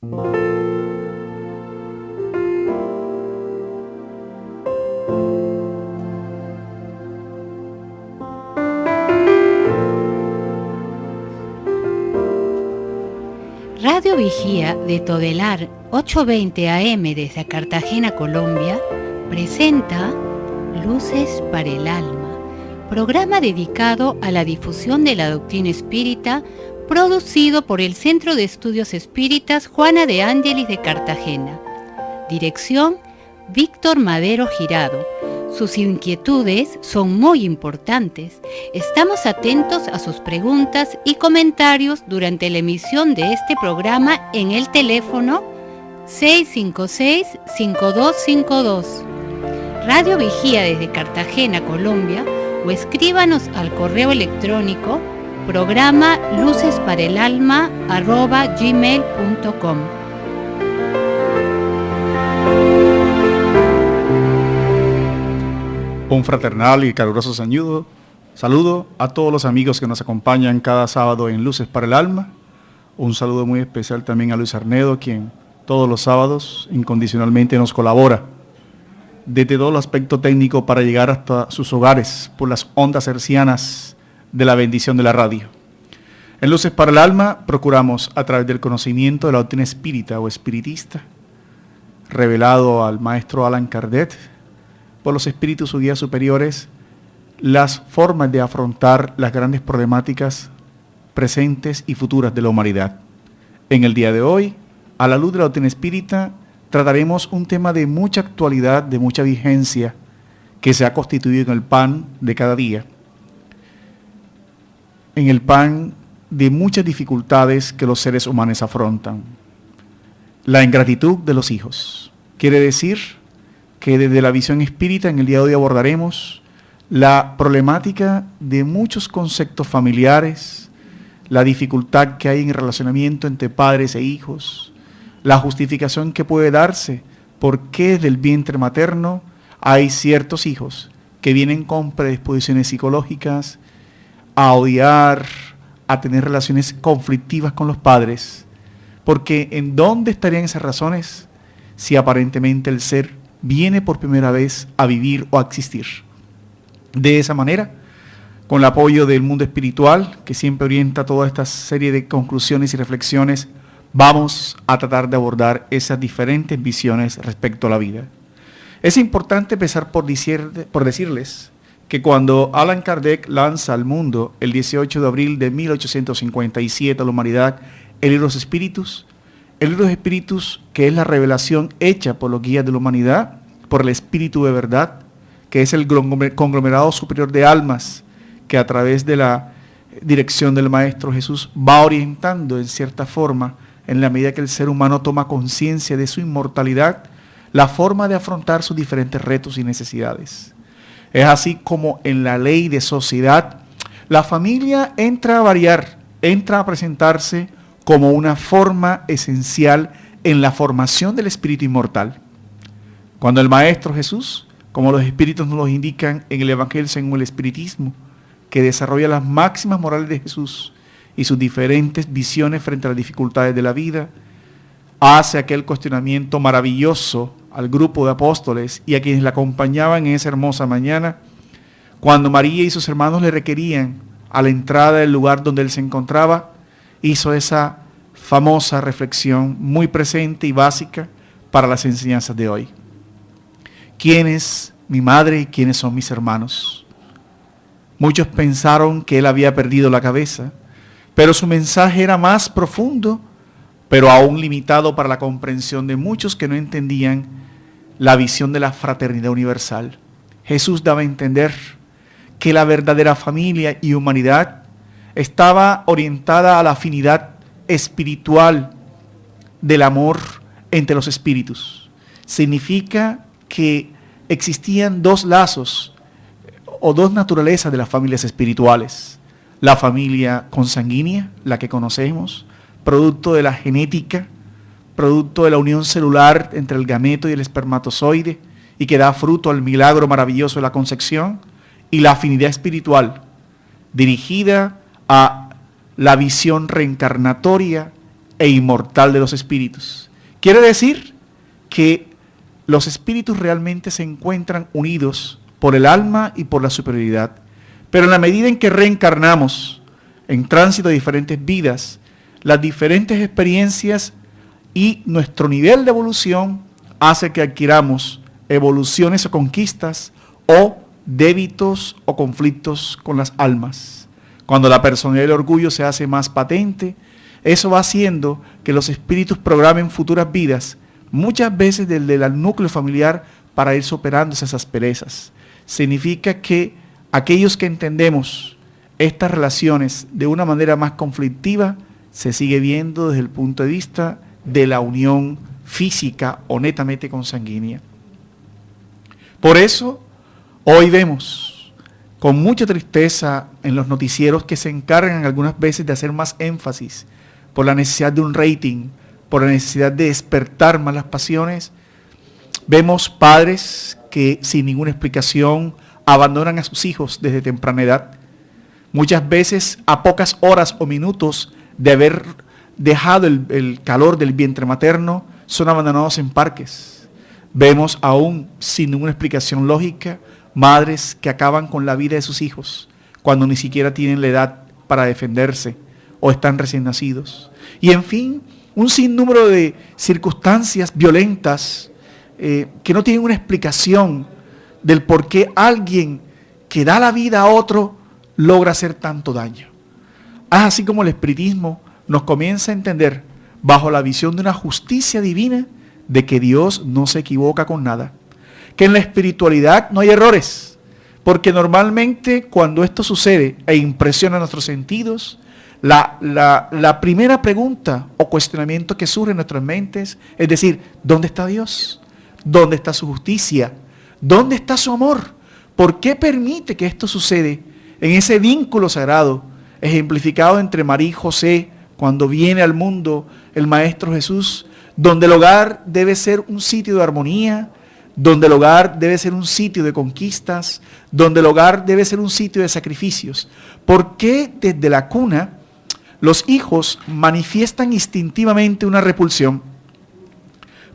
Radio Vigía de Todelar 820 AM desde Cartagena, Colombia, presenta Luces para el Alma, programa dedicado a la difusión de la doctrina espírita, producido por el Centro de Estudios Espíritas Juana de Ángelis de Cartagena. Dirección: Víctor Madero Girado. Sus inquietudes son muy importantes. Estamos atentos a sus preguntas y comentarios durante la emisión de este programa en el teléfono 656-5252. Radio Vigía desde Cartagena, Colombia, o escríbanos al correo electrónico programa lucesparaelalma@gmail.com. Un fraternal y caluroso saludo a todos los amigos que nos acompañan cada sábado en Luces para el Alma. Un saludo muy especial también a Luis Arnedo, quien todos los sábados incondicionalmente nos colabora desde todo el aspecto técnico para llegar hasta sus hogares por las ondas hercianas de la bendición de la radio. En Luces para el Alma procuramos, a través del conocimiento de la doctrina espírita o espiritista, revelado al maestro Allan Kardec, por los espíritus o guías superiores, las formas de afrontar las grandes problemáticas presentes y futuras de la humanidad. En el día de hoy, a la luz de la doctrina espírita, trataremos un tema de mucha actualidad, de mucha vigencia, que se ha constituido en el pan de cada día, en el pan de muchas dificultades que los seres humanos afrontan. La ingratitud de los hijos. Quiere decir que desde la visión espírita en el día de hoy abordaremos la problemática de muchos conceptos familiares, la dificultad que hay en el relacionamiento entre padres e hijos, la justificación que puede darse por qué del vientre materno hay ciertos hijos que vienen con predisposiciones psicológicas a odiar, a tener relaciones conflictivas con los padres, porque ¿en dónde estarían esas razones si aparentemente el ser viene por primera vez a vivir o a existir? De esa manera, con el apoyo del mundo espiritual, que siempre orienta toda esta serie de conclusiones y reflexiones, vamos a tratar de abordar esas diferentes visiones respecto a la vida. Es importante empezar por decirles que cuando Allan Kardec lanza al mundo el 18 de abril de 1857 a la humanidad el libro de los Espíritus, que es la revelación hecha por los guías de la humanidad, por el Espíritu de verdad, que es el conglomerado superior de almas, que a través de la dirección del Maestro Jesús va orientando en cierta forma, en la medida que el ser humano toma conciencia de su inmortalidad, la forma de afrontar sus diferentes retos y necesidades. Es así como en la ley de sociedad, la familia entra a variar, entra a presentarse como una forma esencial en la formación del espíritu inmortal. Cuando el Maestro Jesús, como los espíritus nos lo indican en el Evangelio según el Espiritismo, que desarrolla las máximas morales de Jesús y sus diferentes visiones frente a las dificultades de la vida, hace aquel cuestionamiento maravilloso al grupo de apóstoles y a quienes le acompañaban en esa hermosa mañana, cuando María y sus hermanos le requerían a la entrada del lugar donde él se encontraba, hizo esa famosa reflexión muy presente y básica para las enseñanzas de hoy. ¿Quién es mi madre y quiénes son mis hermanos? Muchos pensaron que él había perdido la cabeza, pero su mensaje era más profundo, pero aún limitado para la comprensión de muchos que no entendían la visión de la fraternidad universal. Jesús daba a entender que la verdadera familia y humanidad estaba orientada a la afinidad espiritual del amor entre los espíritus. Significa que existían dos lazos o dos naturalezas de las familias espirituales. La familia consanguínea, la que conocemos, producto de la genética, producto de la unión celular entre el gameto y el espermatozoide, y que da fruto al milagro maravilloso de la concepción, y la afinidad espiritual, dirigida a la visión reencarnatoria e inmortal de los espíritus. Quiere decir que los espíritus realmente se encuentran unidos por el alma y por la superioridad. Pero en la medida en que reencarnamos en tránsito de diferentes vidas, las diferentes experiencias y nuestro nivel de evolución hace que adquiramos evoluciones o conquistas o débitos o conflictos con las almas. Cuando la personalidad del orgullo se hace más patente, eso va haciendo que los espíritus programen futuras vidas, muchas veces desde el núcleo familiar, para ir superando esas asperezas. Significa que aquellos que entendemos estas relaciones de una manera más conflictiva, se sigue viendo desde el punto de vista de la unión física o netamente consanguínea. Por eso, hoy vemos con mucha tristeza en los noticieros que se encargan algunas veces de hacer más énfasis por la necesidad de un rating, por la necesidad de despertar más las pasiones. Vemos padres que sin ninguna explicación abandonan a sus hijos desde temprana edad, muchas veces a pocas horas o minutos de haber dejado el calor del vientre materno, son abandonados en parques. Vemos aún sin ninguna explicación lógica madres que acaban con la vida de sus hijos cuando ni siquiera tienen la edad para defenderse o están recién nacidos. Y en fin, un sinnúmero de circunstancias violentas que no tienen una explicación del por qué alguien que da la vida a otro logra hacer tanto daño. Así como el espiritismo nos comienza a entender bajo la visión de una justicia divina de que Dios no se equivoca con nada, que en la espiritualidad no hay errores, porque normalmente cuando esto sucede e impresiona nuestros sentidos, la primera pregunta o cuestionamiento que surge en nuestras mentes es decir, ¿dónde está Dios? ¿Dónde está su justicia? ¿Dónde está su amor? ¿Por qué permite que esto sucede en ese vínculo sagrado ejemplificado entre María y José cuando viene al mundo el Maestro Jesús, donde el hogar debe ser un sitio de armonía, donde el hogar debe ser un sitio de conquistas, donde el hogar debe ser un sitio de sacrificios? ¿Por qué desde la cuna los hijos manifiestan instintivamente una repulsión?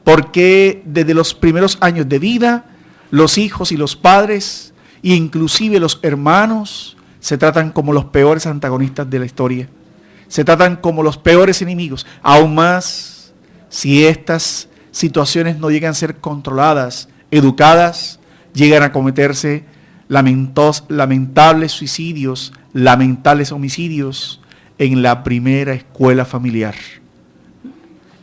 ¿Por qué desde los primeros años de vida los hijos y los padres, e inclusive los hermanos, se tratan como los peores antagonistas de la historia? Se tratan como los peores enemigos. Aún más, si estas situaciones no llegan a ser controladas, educadas, llegan a cometerse lamentables suicidios, lamentables homicidios en la primera escuela familiar,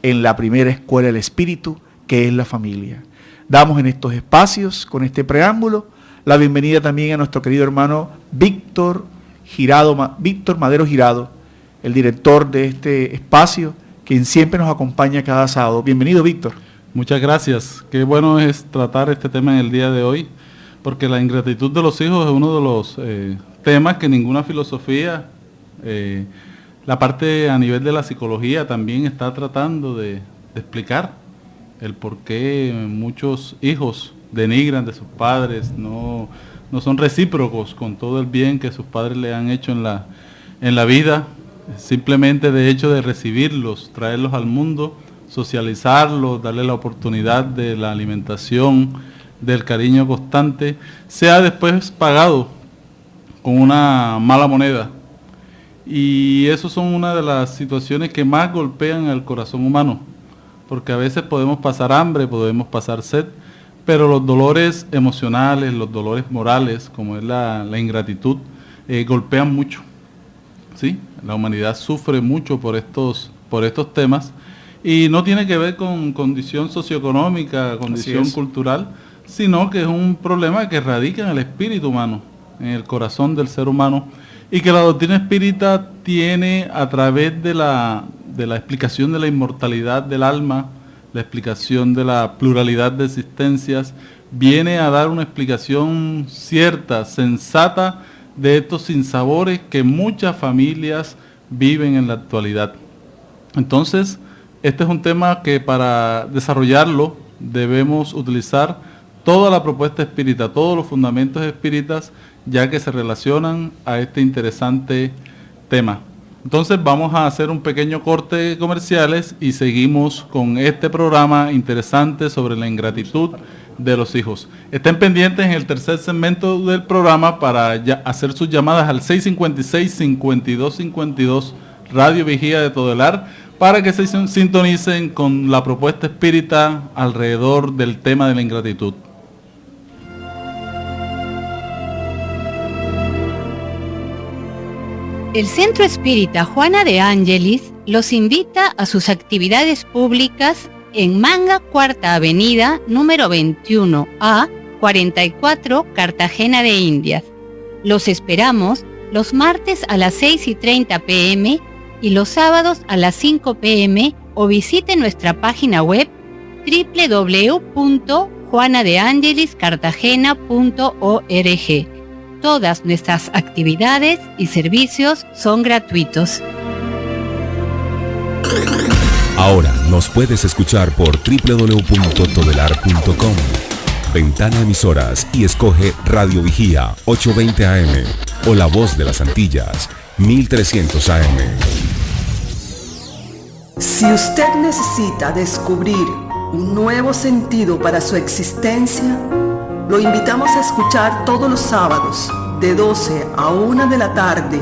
en la primera escuela del espíritu, que es la familia. Damos en estos espacios, con este preámbulo, la bienvenida también a nuestro querido hermano Víctor Madero Girado, el director de este espacio, quien siempre nos acompaña cada sábado. Bienvenido, Víctor. Muchas gracias. Qué bueno es tratar este tema en el día de hoy, porque la ingratitud de los hijos es uno de los temas que ninguna filosofía, la parte a nivel de la psicología también está tratando de explicar el por qué muchos hijos denigran de sus padres, no son recíprocos con todo el bien que sus padres le han hecho en la vida. Simplemente de hecho de recibirlos, traerlos al mundo, socializarlos, darle la oportunidad de la alimentación, del cariño constante, sea después pagado con una mala moneda. Y eso son una de las situaciones que más golpean al corazón humano, porque a veces podemos pasar hambre, podemos pasar sed, pero los dolores emocionales, los dolores morales, como es la ingratitud, golpean mucho. ¿Sí? La humanidad sufre mucho por estos temas y no tiene que ver con condición socioeconómica, condición cultural, sino que es un problema que radica en el espíritu humano, en el corazón del ser humano, y que la doctrina espírita tiene a través de la explicación de la inmortalidad del alma, la explicación de la pluralidad de existencias, viene a dar una explicación cierta, sensata, de estos sinsabores que muchas familias viven en la actualidad. Entonces, este es un tema que para desarrollarlo debemos utilizar toda la propuesta espírita, todos los fundamentos espíritas, ya que se relacionan a este interesante tema. Entonces vamos a hacer un pequeño corte de comerciales y seguimos con este programa interesante sobre la ingratitud de los hijos. Estén pendientes en el tercer segmento del programa para hacer sus llamadas al 656-5252 Radio Vigía de Todelar para que se sintonicen con la propuesta espírita alrededor del tema de la ingratitud. El Centro Espírita Juana de Ángelis los invita a sus actividades públicas en Manga, Cuarta Avenida, número 21A, 44, Cartagena de Indias. Los esperamos los martes a las 6:30 p.m. y los sábados a las 5 p.m. o visite nuestra página web www.juanadeangeliscartagena.org. Todas nuestras actividades y servicios son gratuitos. Ahora nos puedes escuchar por www.todelar.com. Ventana Emisoras y escoge Radio Vigía 820 AM o La Voz de las Antillas 1300 AM. Si usted necesita descubrir un nuevo sentido para su existencia, lo invitamos a escuchar todos los sábados de 12 a 1 de la tarde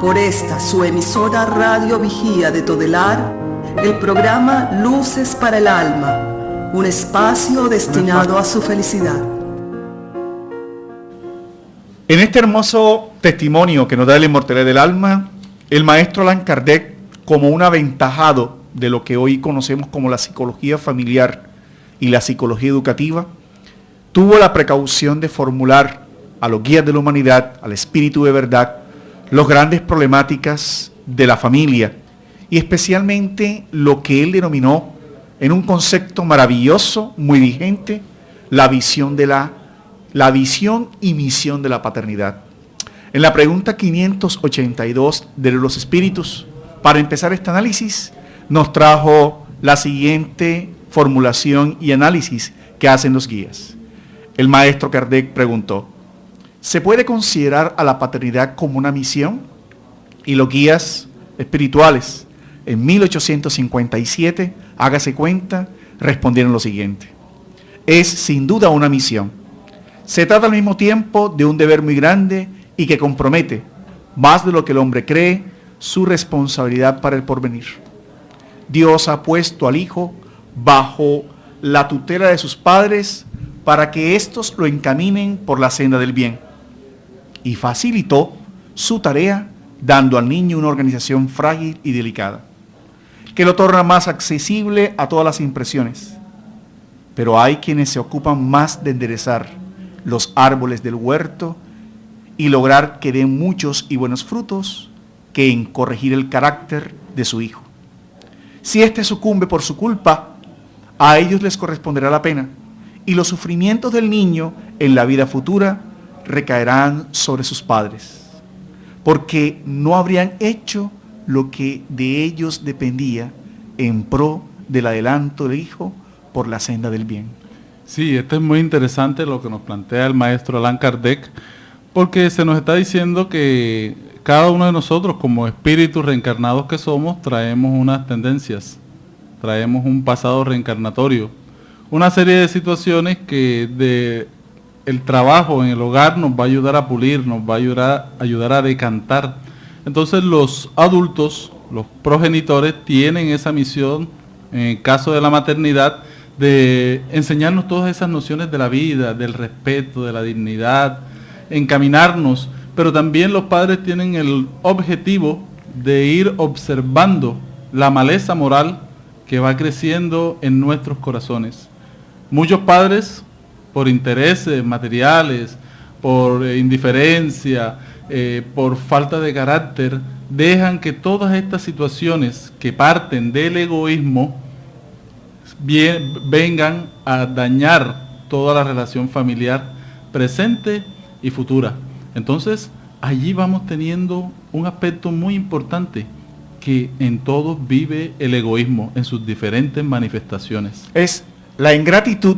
por esta su emisora Radio Vigía de Todelar, el programa Luces para el Alma, un espacio destinado a su felicidad. En este hermoso testimonio que nos da la inmortalidad del alma, el maestro Allan Kardec, como un aventajado de lo que hoy conocemos como la psicología familiar y la psicología educativa, tuvo la precaución de formular a los guías de la humanidad, al espíritu de verdad, las grandes problemáticas de la familia y especialmente lo que él denominó en un concepto maravilloso, muy vigente, la visión y misión de la paternidad. En la pregunta 582 de los espíritus, para empezar este análisis, nos trajo la siguiente formulación y análisis que hacen los guías. El maestro Kardec preguntó: ¿se puede considerar a la paternidad como una misión? Y los guías espirituales, en 1857, hágase cuenta, respondieron lo siguiente: es sin duda una misión. Se trata al mismo tiempo de un deber muy grande y que compromete, más de lo que el hombre cree, su responsabilidad para el porvenir. Dios ha puesto al hijo bajo la tutela de sus padres para que éstos lo encaminen por la senda del bien, y facilitó su tarea dando al niño una organización frágil y delicada, que lo torna más accesible a todas las impresiones. Pero hay quienes se ocupan más de enderezar los árboles del huerto y lograr que den muchos y buenos frutos que en corregir el carácter de su hijo. Si éste sucumbe por su culpa, a ellos les corresponderá la pena, y los sufrimientos del niño en la vida futura recaerán sobre sus padres, porque no habrían hecho lo que de ellos dependía en pro del adelanto del hijo por la senda del bien. Sí, esto es muy interesante lo que nos plantea el maestro Allan Kardec, porque se nos está diciendo que cada uno de nosotros, como espíritus reencarnados que somos, traemos unas tendencias, traemos un pasado reencarnatorio, una serie de situaciones que el trabajo en el hogar nos va a ayudar a pulir, nos va a ayudar a decantar. Entonces los adultos, los progenitores, tienen esa misión, en el caso de la maternidad, de enseñarnos todas esas nociones de la vida, del respeto, de la dignidad, encaminarnos, pero también los padres tienen el objetivo de ir observando la maleza moral que va creciendo en nuestros corazones. Muchos padres, por intereses materiales, por indiferencia, por falta de carácter, dejan que todas estas situaciones que parten del egoísmo vengan a dañar toda la relación familiar presente y futura. Entonces, allí vamos teniendo un aspecto muy importante, que en todos vive el egoísmo en sus diferentes manifestaciones. Es la ingratitud,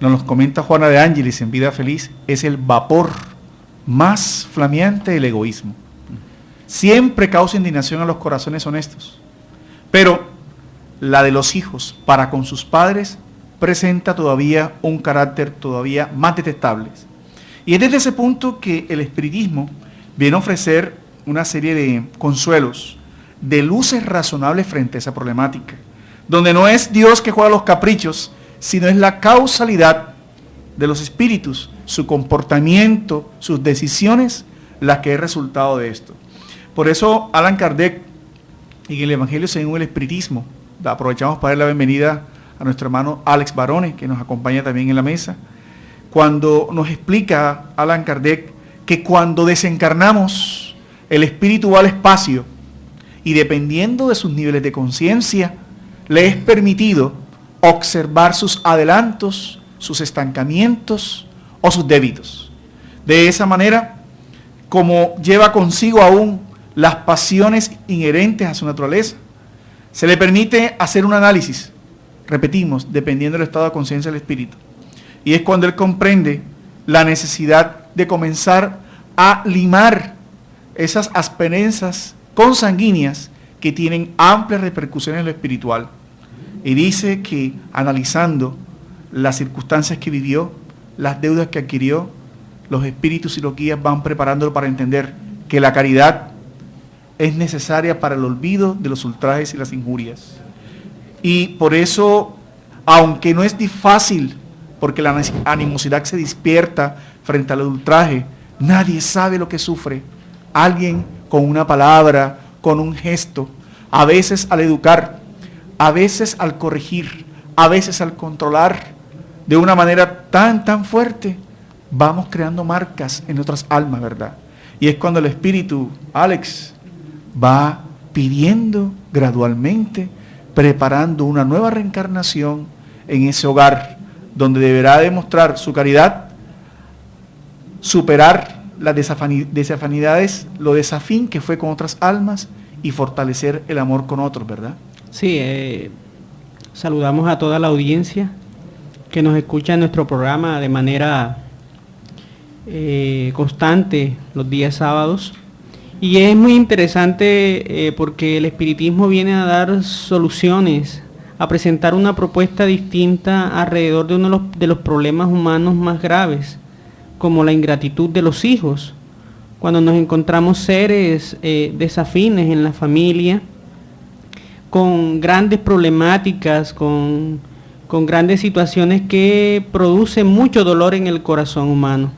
nos comenta Juana de Ángelis en Vida Feliz, es el vapor más flameante del egoísmo. siempre causa indignación a los corazones honestos. Pero la de los hijos para con sus padres presenta todavía un carácter todavía más detestable. Y es desde ese punto que el espiritismo viene a ofrecer una serie de consuelos, de luces razonables frente a esa problemática, donde no es Dios que juega los caprichos, sino es la causalidad de los espíritus, su comportamiento, sus decisiones, la que es resultado de esto. Por eso Allan Kardec, en el Evangelio según el Espiritismo, aprovechamos para dar la bienvenida a nuestro hermano Alex Barone, que nos acompaña también en la mesa, cuando nos explica Allan Kardec que cuando desencarnamos, el espíritu va al espacio y dependiendo de sus niveles de conciencia, le es permitido observar sus adelantos, sus estancamientos o sus débitos. De esa manera, como lleva consigo aún las pasiones inherentes a su naturaleza, se le permite hacer un análisis, repetimos, dependiendo del estado de conciencia del espíritu. Y es cuando él comprende la necesidad de comenzar a limar esas asperezas consanguíneas que tienen amplias repercusiones en lo espiritual. Y dice que analizando las circunstancias que vivió, las deudas que adquirió, los espíritus y los guías van preparándolo para entender que la caridad es necesaria para el olvido de los ultrajes y las injurias. Y por eso, aunque no es fácil, porque la animosidad se despierta frente al ultraje, nadie sabe lo que sufre alguien con una palabra, con un gesto, a veces al educar, a veces al corregir, a veces al controlar, de una manera tan fuerte, vamos creando marcas en otras almas, ¿verdad? Y es cuando el espíritu, Alex, va pidiendo gradualmente, preparando una nueva reencarnación en ese hogar, donde deberá demostrar su caridad, superar las desafinidades, lo desafín que fue con otras almas y fortalecer el amor con otros, ¿verdad? Sí, saludamos a toda la audiencia que nos escucha en nuestro programa de manera constante los días sábados. Y es muy interesante porque el espiritismo viene a dar soluciones, a presentar una propuesta distinta alrededor de uno de los problemas humanos más graves, como la ingratitud de los hijos. Cuando nos encontramos seres desafines en la familia, con grandes problemáticas, con grandes situaciones que producen mucho dolor en el corazón humano.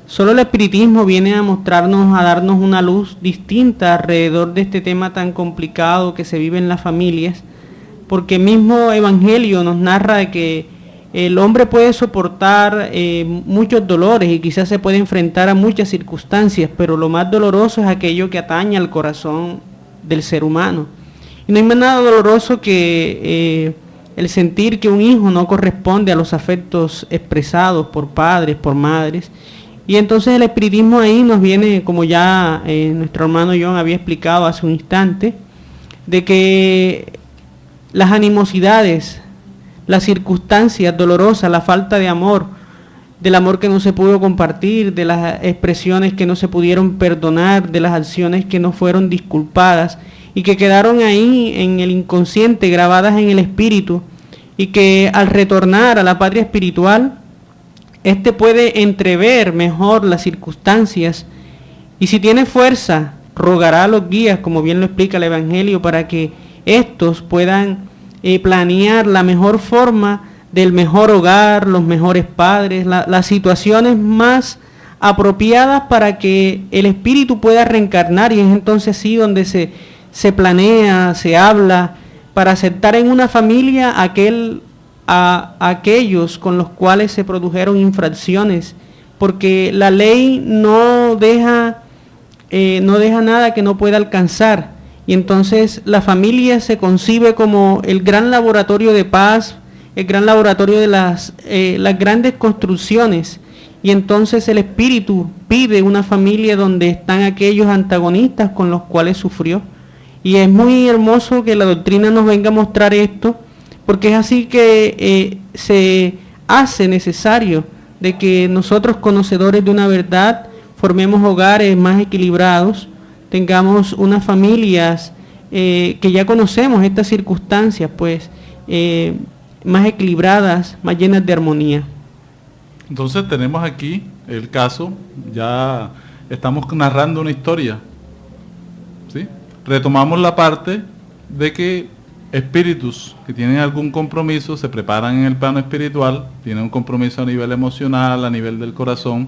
Solo el espiritismo viene a mostrarnos, a darnos una luz distinta alrededor de este tema tan complicado que se vive en las familias, porque el mismo Evangelio nos narra de que el hombre puede soportar muchos dolores y quizás se puede enfrentar a muchas circunstancias, pero lo más doloroso es aquello que atañe al corazón del ser humano. Y no hay más nada doloroso que el sentir que un hijo no corresponde a los afectos expresados por padres, por madres. Y entonces el espiritismo ahí nos viene, como ya nuestro hermano John había explicado hace un instante, de que las animosidades, las circunstancias dolorosas, la falta de amor, del amor que no se pudo compartir, de las expresiones que no se pudieron perdonar, de las acciones que no fueron disculpadas y que quedaron ahí en el inconsciente, grabadas en el espíritu, y que al retornar a la patria espiritual, puede entrever mejor las circunstancias, y si tiene fuerza, rogará a los guías, como bien lo explica el Evangelio, para que estos puedan planear la mejor forma del mejor hogar, los mejores padres, las situaciones más apropiadas para que el espíritu pueda reencarnar, y es entonces sí donde se planea, se habla, para aceptar en una familia a aquellos con los cuales se produjeron infracciones, porque la ley no deja nada que no pueda alcanzar, y entonces la familia se concibe como el gran laboratorio de paz, el gran laboratorio de las grandes construcciones, y entonces el espíritu pide una familia donde están aquellos antagonistas con los cuales sufrió. Y es muy hermoso que la doctrina nos venga a mostrar esto, porque es así que se hace necesario de que nosotros, conocedores de una verdad, formemos hogares más equilibrados, tengamos unas familias que ya conocemos estas circunstancias, pues más equilibradas, más llenas de armonía. Entonces tenemos aquí el caso, ya estamos narrando una historia, ¿sí? Retomamos la parte de que espíritus que tienen algún compromiso se preparan en el plano espiritual, tienen un compromiso a nivel emocional, a nivel del corazón.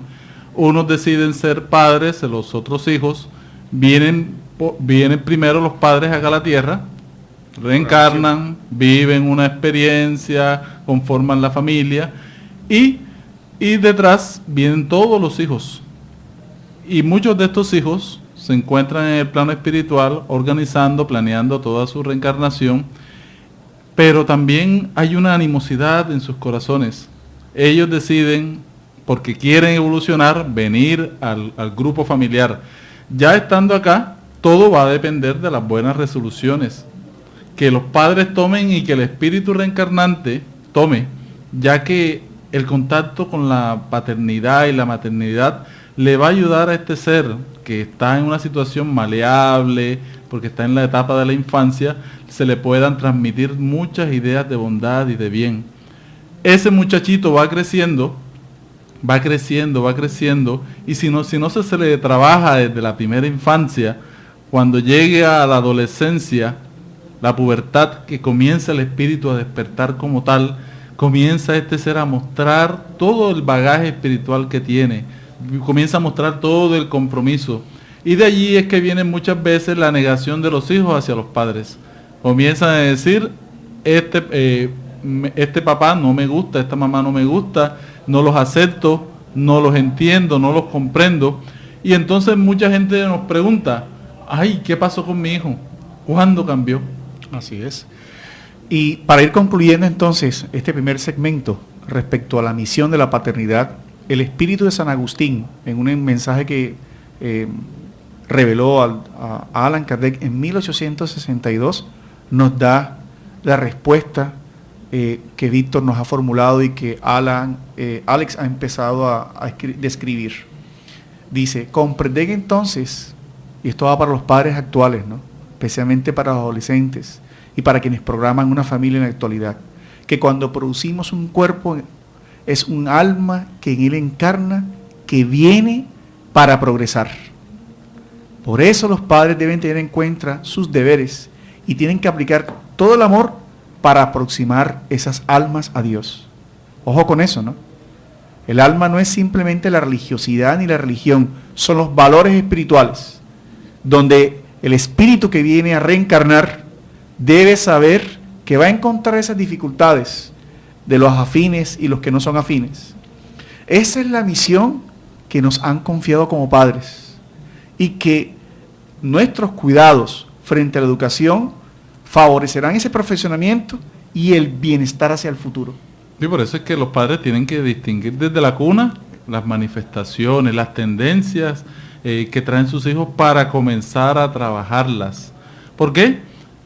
Unos deciden ser padres, los otros hijos, vienen primero los padres acá a la tierra, reencarnan, viven una experiencia, conforman la familia y detrás vienen todos los hijos. Y muchos de estos hijos se encuentran en el plano espiritual organizando, planeando toda su reencarnación, pero también hay una animosidad en sus corazones. Ellos deciden, porque quieren evolucionar, venir al grupo familiar. Ya estando acá, todo va a depender de las buenas resoluciones que los padres tomen y que el espíritu reencarnante tome, ya que el contacto con la paternidad y la maternidad le va a ayudar a este ser que está en una situación maleable, porque está en la etapa de la infancia, se le puedan transmitir muchas ideas de bondad y de bien. Ese muchachito va creciendo, y si no se le trabaja desde la primera infancia, cuando llegue a la adolescencia, la pubertad, que comienza el espíritu a despertar como tal, comienza este ser a mostrar todo el bagaje espiritual que tiene, comienza a mostrar todo el compromiso. Y de allí es que viene muchas veces la negación de los hijos hacia los padres. Comienzan a decir, este papá no me gusta, esta mamá no me gusta, no los acepto, no los entiendo, no los comprendo. Y entonces mucha gente nos pregunta, ay, ¿qué pasó con mi hijo? ¿Cuándo cambió? Así es. Y para ir concluyendo entonces este primer segmento respecto a la misión de la paternidad, el espíritu de San Agustín, en un mensaje que reveló a Allan Kardec en 1862, nos da la respuesta que Víctor nos ha formulado y que Alex ha empezado a describir. Dice, comprender entonces, y esto va para los padres actuales, ¿no?, especialmente para los adolescentes y para quienes programan una familia en la actualidad, que cuando producimos un cuerpo es un alma que en él encarna, que viene para progresar. Por eso los padres deben tener en cuenta sus deberes y tienen que aplicar todo el amor para aproximar esas almas a Dios. Ojo con eso, ¿no? El alma no es simplemente la religiosidad ni la religión, son los valores espirituales, donde el espíritu que viene a reencarnar debe saber que va a encontrar esas dificultades de los afines y los que no son afines. Esa es la misión que nos han confiado como padres y que nuestros cuidados frente a la educación favorecerán ese perfeccionamiento y el bienestar hacia el futuro. Y por eso es que los padres tienen que distinguir desde la cuna las manifestaciones, las tendencias que traen sus hijos para comenzar a trabajarlas. ¿Por qué?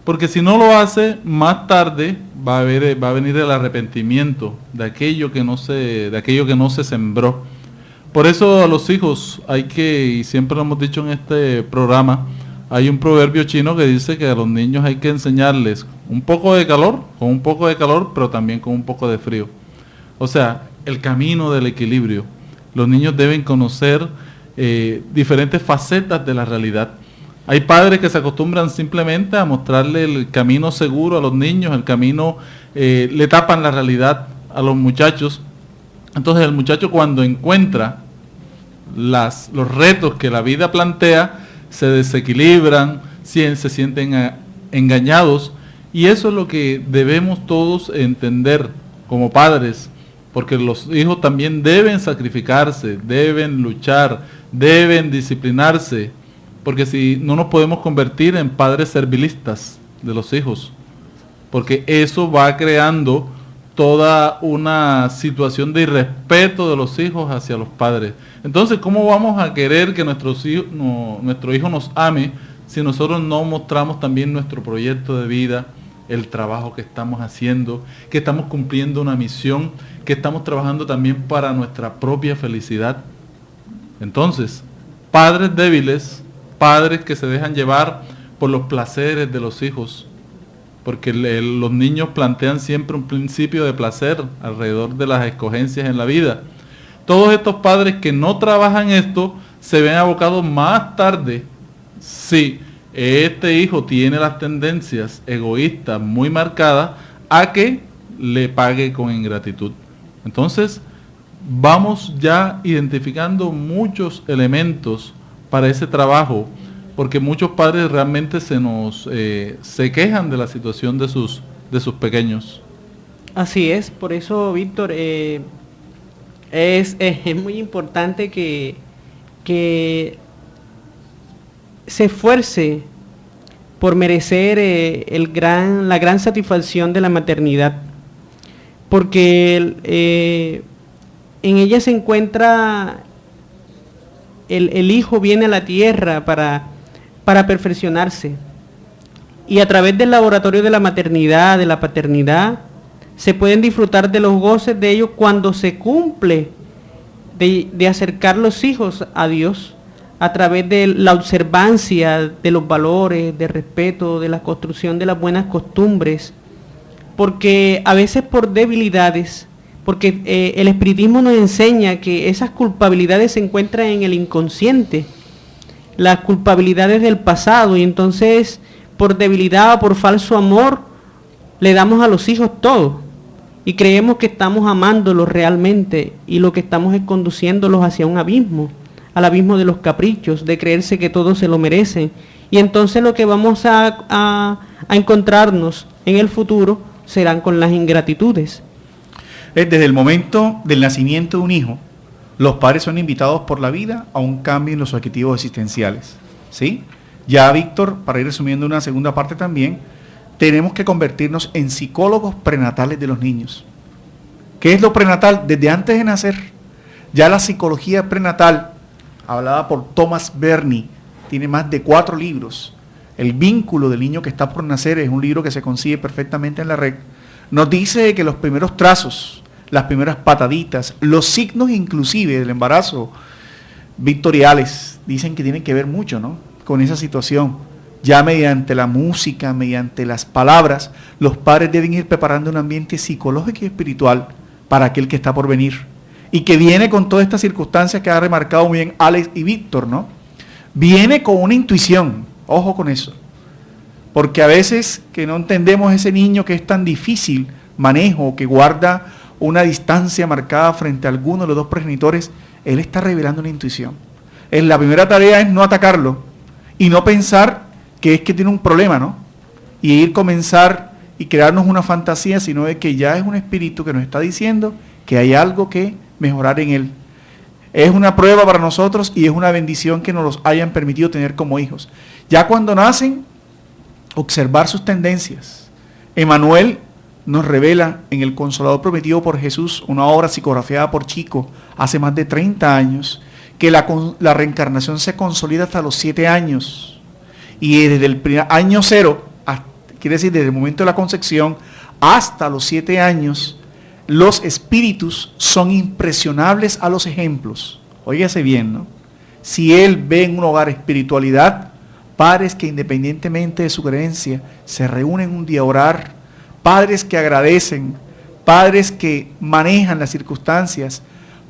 Porque si no lo hace, más tarde va a venir el arrepentimiento de aquello que no se sembró. Por eso a los hijos hay que, y siempre lo hemos dicho en este programa, hay un proverbio chino que dice que a los niños hay que enseñarles un poco de calor, con un poco de calor, pero también con un poco de frío. O sea, el camino del equilibrio. Los niños deben conocer diferentes facetas de la realidad. Hay padres que se acostumbran simplemente a mostrarle el camino seguro a los niños, el camino, le tapan la realidad a los muchachos. Entonces el muchacho, cuando encuentra los retos que la vida plantea, se desequilibran, se sienten engañados, y eso es lo que debemos todos entender como padres, porque los hijos también deben sacrificarse, deben luchar, deben disciplinarse, porque si no nos podemos convertir en padres servilistas de los hijos, porque eso va creando toda una situación de irrespeto de los hijos hacia los padres. Entonces, ¿cómo vamos a querer que nuestro hijo nos ame si nosotros no mostramos también nuestro proyecto de vida, el trabajo que estamos haciendo, que estamos cumpliendo una misión, que estamos trabajando también para nuestra propia felicidad? Entonces, padres débiles padres que se dejan llevar por los placeres de los hijos, porque los niños plantean siempre un principio de placer alrededor de las escogencias en la vida. Todos estos padres que no trabajan esto se ven abocados más tarde, si este hijo tiene las tendencias egoístas muy marcadas, a que le pague con ingratitud. Entonces, vamos ya identificando muchos elementos para ese trabajo, porque muchos padres realmente se quejan de la situación de sus pequeños. Así es, por eso, Víctor, es muy importante que se esfuerce por merecer la gran satisfacción de la maternidad, porque en ella se encuentra el hijo viene a la tierra para perfeccionarse, y a través del laboratorio de la maternidad, de la paternidad, se pueden disfrutar de los goces de ellos cuando se cumple de acercar los hijos a Dios a través de la observancia de los valores, de respeto, de la construcción de las buenas costumbres, porque a veces por debilidades, porque el espiritismo nos enseña que esas culpabilidades se encuentran en el inconsciente, las culpabilidades del pasado, y entonces por debilidad o por falso amor le damos a los hijos todo y creemos que estamos amándolos realmente, y lo que estamos es conduciéndolos hacia un abismo, al abismo de los caprichos, de creerse que todos se lo merecen, y entonces lo que vamos a encontrarnos en el futuro serán con las ingratitudes. Desde el momento del nacimiento de un hijo, los padres son invitados por la vida a un cambio en los objetivos existenciales, ¿sí? Ya, Víctor, para ir resumiendo una segunda parte también, tenemos que convertirnos en psicólogos prenatales de los niños. ¿Qué es lo prenatal? Desde antes de nacer, ya la psicología prenatal, hablada por Thomas Bernie, tiene más de 4 libros. El vínculo del niño que está por nacer es un libro que se consigue perfectamente en la red. Nos dice que los primeros trazos, las primeras pataditas, los signos inclusive del embarazo victoriales, dicen que tienen que ver mucho, ¿no?, con esa situación. Ya mediante la música, mediante las palabras, los padres deben ir preparando un ambiente psicológico y espiritual para aquel que está por venir, y que viene con todas estas circunstancias que ha remarcado muy bien Alex y Víctor, ¿no? Viene con una intuición, ojo con eso, porque a veces que no entendemos ese niño que es tan difícil manejo, que guarda una distancia marcada frente a alguno de los dos progenitores, él está revelando una intuición. La primera tarea es no atacarlo y no pensar que es que tiene un problema, ¿no? Y ir comenzar y crearnos una fantasía, sino de que ya es un espíritu que nos está diciendo que hay algo que mejorar en él. Es una prueba para nosotros y es una bendición que nos los hayan permitido tener como hijos. Ya cuando nacen, observar sus tendencias. Emmanuel nos revela en El Consolador Prometido por Jesús, una obra psicografiada por Chico hace más de 30 años, que la reencarnación se consolida hasta los 7 años. Y desde el año 0, quiere decir desde el momento de la concepción hasta los 7 años, los espíritus son impresionables a los ejemplos. Óigase bien, ¿no? Si él ve en un hogar espiritualidad, padres que independientemente de su creencia se reúnen un día a orar, padres que agradecen, padres que manejan las circunstancias,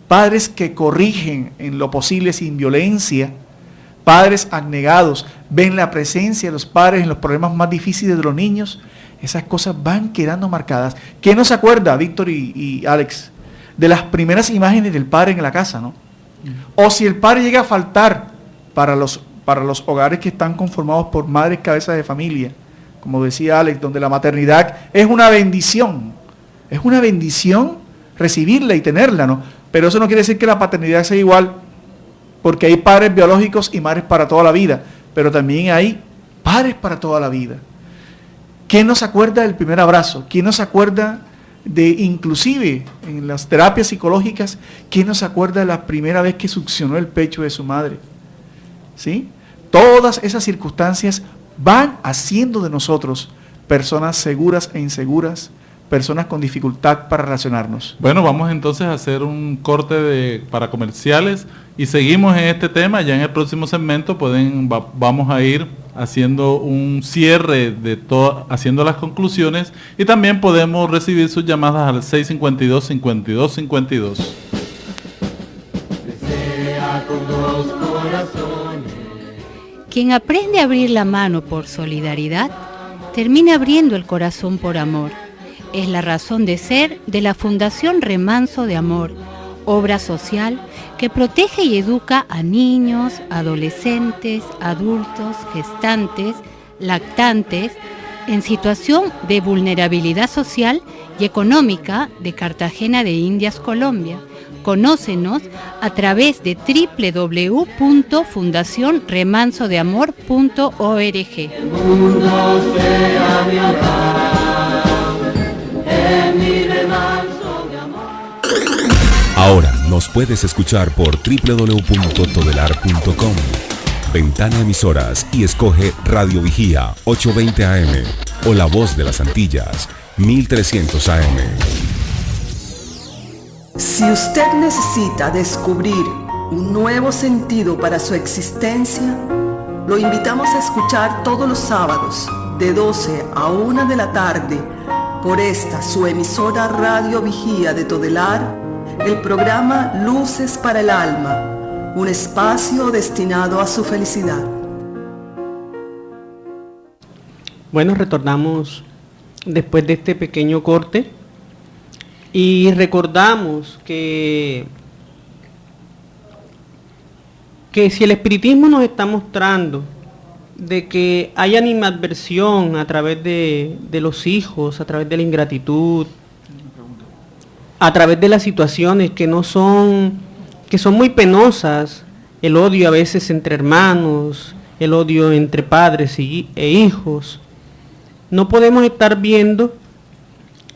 padres que corrigen en lo posible sin violencia, padres abnegados, ven la presencia de los padres en los problemas más difíciles de los niños, esas cosas van quedando marcadas. ¿Quién no se acuerda, Víctor y Alex, de las primeras imágenes del padre en la casa, ¿no? O si el padre llega a faltar para los hogares que están conformados por madres cabezas de familia, como decía Alex, donde la maternidad es una bendición recibirla y tenerla, ¿no? Pero eso no quiere decir que la paternidad sea igual, porque hay padres biológicos y madres para toda la vida, pero también hay padres para toda la vida. ¿Quién no se acuerda del primer abrazo? ¿Quién no se acuerda de, inclusive en las terapias psicológicas, quién no se acuerda de la primera vez que succionó el pecho de su madre? ¿Sí? Todas esas circunstancias van haciendo de nosotros personas seguras e inseguras, personas con dificultad para relacionarnos. Bueno, vamos entonces a hacer un corte para comerciales y seguimos en este tema. Ya en el próximo segmento vamos a ir haciendo un cierre de todo, haciendo las conclusiones, y también podemos recibir sus llamadas al 652-5252. Quien aprende a abrir la mano por solidaridad, termina abriendo el corazón por amor. Es la razón de ser de la Fundación Remanso de Amor, obra social que protege y educa a niños, adolescentes, adultos, gestantes, lactantes, en situación de vulnerabilidad social y económica de Cartagena de Indias, Colombia. Conócenos a través de www.fundacionremansodeamor.org. Ahora nos puedes escuchar por www.todelar.com. Ventana Emisoras y escoge Radio Vigía 820 AM o La Voz de las Antillas 1300 AM. Si usted necesita descubrir un nuevo sentido para su existencia, lo invitamos a escuchar todos los sábados de 12 a 1 de la tarde por esta su emisora Radio Vigía de Todelar, el programa Luces para el Alma, un espacio destinado a su felicidad. Bueno, retornamos después de este pequeño corte y recordamos que si el espiritismo nos está mostrando de que hay animadversión a través de los hijos, a través de la ingratitud, a través de las situaciones que son muy penosas, el odio a veces entre hermanos, el odio entre padres e hijos, no podemos estar viendo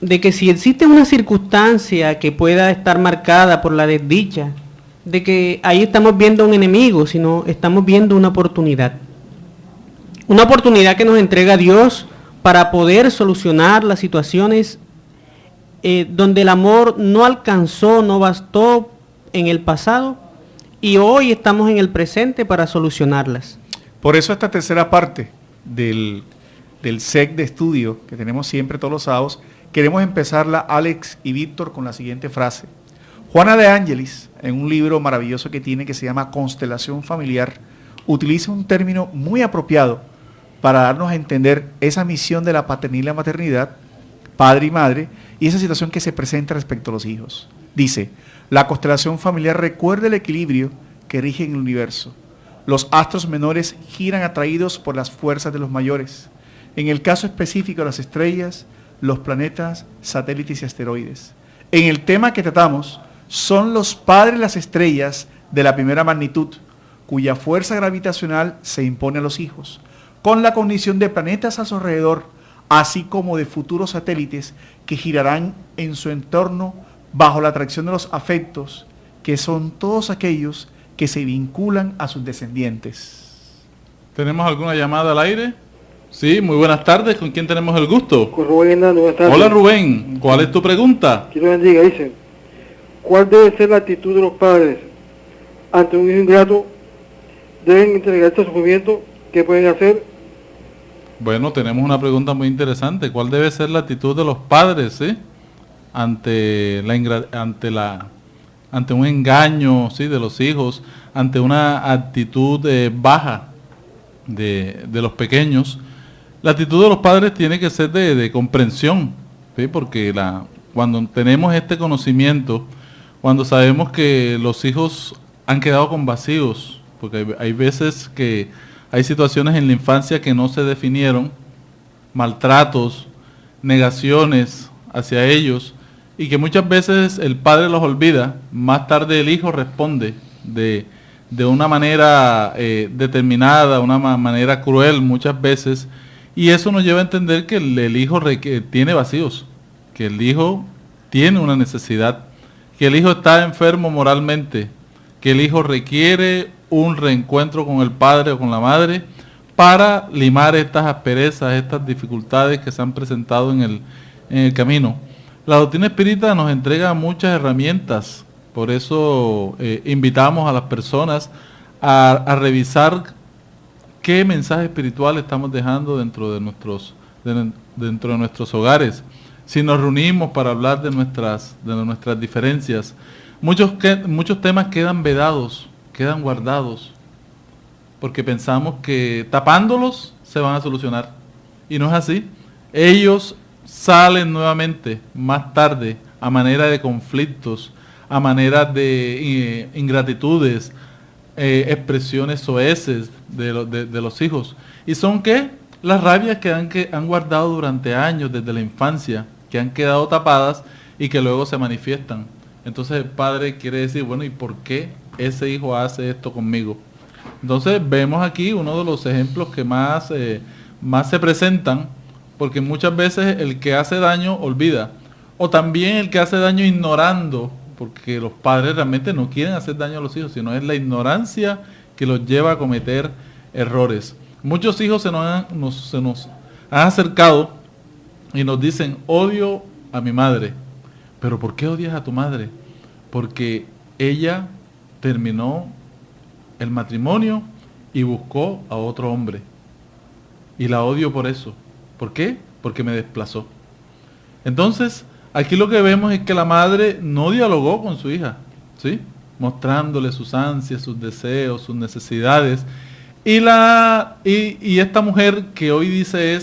de que si existe una circunstancia que pueda estar marcada por la desdicha, de que ahí estamos viendo un enemigo, sino estamos viendo una oportunidad. Una oportunidad que nos entrega Dios para poder solucionar las situaciones donde el amor no alcanzó, no bastó en el pasado, y hoy estamos en el presente para solucionarlas. Por eso esta tercera parte del SEC de estudio que tenemos siempre todos los sábados, queremos empezarla, Alex y Víctor, con la siguiente frase. Juana de Ángelis, en un libro maravilloso que tiene que se llama Constelación Familiar, utiliza un término muy apropiado para darnos a entender esa misión de la paternidad y la maternidad, padre y madre, y esa situación que se presenta respecto a los hijos. Dice, la constelación familiar recuerda el equilibrio que rige en el universo. Los astros menores giran atraídos por las fuerzas de los mayores. En el caso específico de las estrellas, los planetas, satélites y asteroides. En el tema que tratamos, son los padres las estrellas de la primera magnitud, cuya fuerza gravitacional se impone a los hijos, con la condición de planetas a su alrededor, así como de futuros satélites que girarán en su entorno bajo la atracción de los afectos, que son todos aquellos que se vinculan a sus descendientes. ¿Tenemos alguna llamada al aire? Sí, muy buenas tardes. ¿Con quién tenemos el gusto? Con Rubén Hernández, buenas tardes. Hola Rubén, ¿cuál es tu pregunta? Quiero bendiga, dice, ¿cuál debe ser la actitud de los padres ante un hijo ingrato? ¿Deben entregarse al sufrimiento? ¿Qué pueden hacer? Bueno, tenemos una pregunta muy interesante. ¿Cuál debe ser la actitud de los padres, ante un engaño, de los hijos, ante una actitud baja de los pequeños? La actitud de los padres tiene que ser de comprensión, ¿sí? Porque cuando tenemos este conocimiento, cuando sabemos que los hijos han quedado con vacíos, porque hay veces que hay situaciones en la infancia que no se definieron, maltratos, negaciones hacia ellos, y que muchas veces el padre los olvida, más tarde el hijo responde de una manera determinada, una manera cruel muchas veces, y eso nos lleva a entender que el hijo tiene vacíos, que el hijo tiene una necesidad, que el hijo está enfermo moralmente, que el hijo requiere un reencuentro con el padre o con la madre para limar estas asperezas, estas dificultades que se han presentado en el camino. La doctrina espírita nos entrega muchas herramientas, por eso invitamos a las personas a revisar qué mensaje espiritual estamos dejando dentro de nuestros hogares. Si nos reunimos para hablar de nuestras diferencias, muchos temas quedan vedados, quedan guardados, porque pensamos que tapándolos se van a solucionar. Y no es así. Ellos salen nuevamente más tarde a manera de conflictos, a manera de ingratitudes, expresiones soeces de los hijos. ¿Y son qué? Las rabias que han guardado durante años desde la infancia, que han quedado tapadas y que luego se manifiestan. Entonces el padre quiere decir, bueno, ¿y por qué ese hijo hace esto conmigo? Entonces vemos aquí uno de los ejemplos que más se presentan, porque muchas veces el que hace daño olvida, o también el que hace daño ignorando, porque los padres realmente no quieren hacer daño a los hijos, sino es la ignorancia que los lleva a cometer errores. Muchos hijos se nos han acercado y nos dicen, odio a mi madre. ¿Pero por qué odias a tu madre? Porque ella terminó el matrimonio y buscó a otro hombre. Y la odio por eso. ¿Por qué? Porque me desplazó. Entonces, aquí lo que vemos es que la madre no dialogó con su hija, ¿sí? Mostrándole sus ansias, sus deseos, sus necesidades. Y esta mujer que hoy dice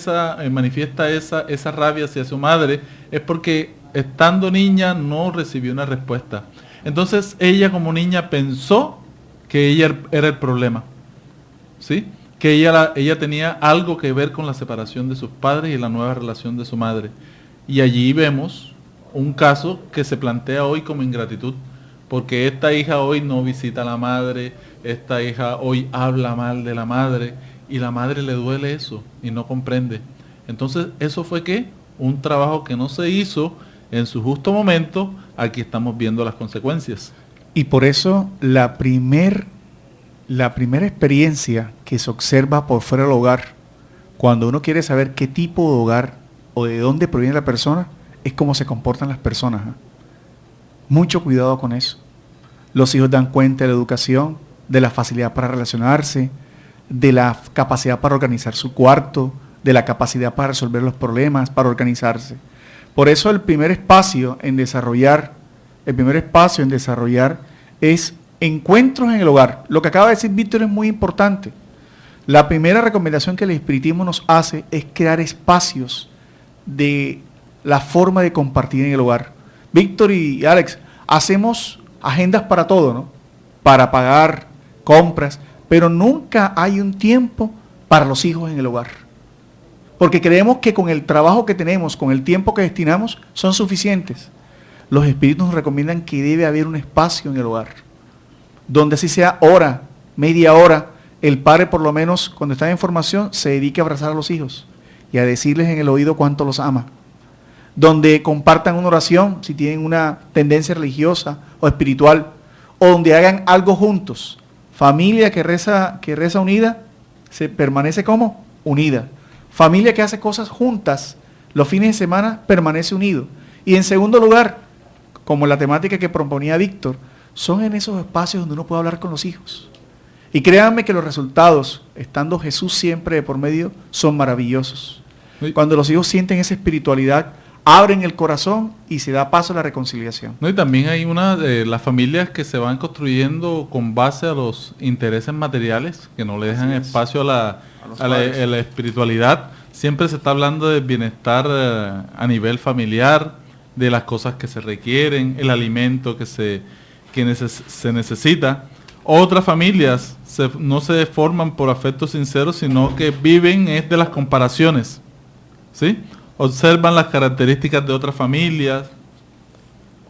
manifiesta esa rabia hacia su madre, es porque estando niña no recibió una respuesta. Entonces ella como niña pensó que ella era el problema, ¿sí? Que ella tenía algo que ver con la separación de sus padres y la nueva relación de su madre. Y allí vemos un caso que se plantea hoy como ingratitud, porque esta hija hoy no visita a la madre, esta hija hoy habla mal de la madre, y la madre le duele eso y no comprende. Entonces eso fue ¿qué? Un trabajo que no se hizo en su justo momento. Aquí estamos viendo las consecuencias. Y por eso la primera experiencia que se observa por fuera del hogar, cuando uno quiere saber qué tipo de hogar o de dónde proviene la persona, es cómo se comportan las personas. Mucho cuidado con eso. Los hijos dan cuenta de la educación, de la facilidad para relacionarse, de la capacidad para organizar su cuarto, de la capacidad para resolver los problemas, para organizarse. Por eso el primer espacio en desarrollar es encuentros en el hogar. Lo que acaba de decir Víctor es muy importante. La primera recomendación que el espiritismo nos hace es crear espacios de la forma de compartir en el hogar. Víctor y Alex, hacemos agendas para todo, ¿no? Para pagar compras, pero nunca hay un tiempo para los hijos en el hogar. Porque creemos que con el trabajo que tenemos, con el tiempo que destinamos, son suficientes. Los espíritus nos recomiendan que debe haber un espacio en el hogar, donde así sea hora, media hora, el padre por lo menos cuando está en formación se dedique a abrazar a los hijos y a decirles en el oído cuánto los ama. Donde compartan una oración, si tienen una tendencia religiosa o espiritual, o donde hagan algo juntos. Familia que reza unida, se permanece como unida. Familia que hace cosas juntas los fines de semana, permanece unido. Y en segundo lugar, como la temática que proponía Víctor, son en esos espacios donde uno puede hablar con los hijos. Y créanme que los resultados, estando Jesús siempre de por medio, son maravillosos. Sí. Cuando los hijos sienten esa espiritualidad, abren el corazón y se da paso a la reconciliación. No, y también hay las familias que se van construyendo con base a los intereses materiales, que no le dejan espacio a la espiritualidad. Siempre se está hablando del bienestar a nivel familiar, de las cosas que se requieren, el alimento que se necesita. Otras familias no se forman por afectos sinceros, sino que viven de las comparaciones, ¿sí? Observan las características de otras familias,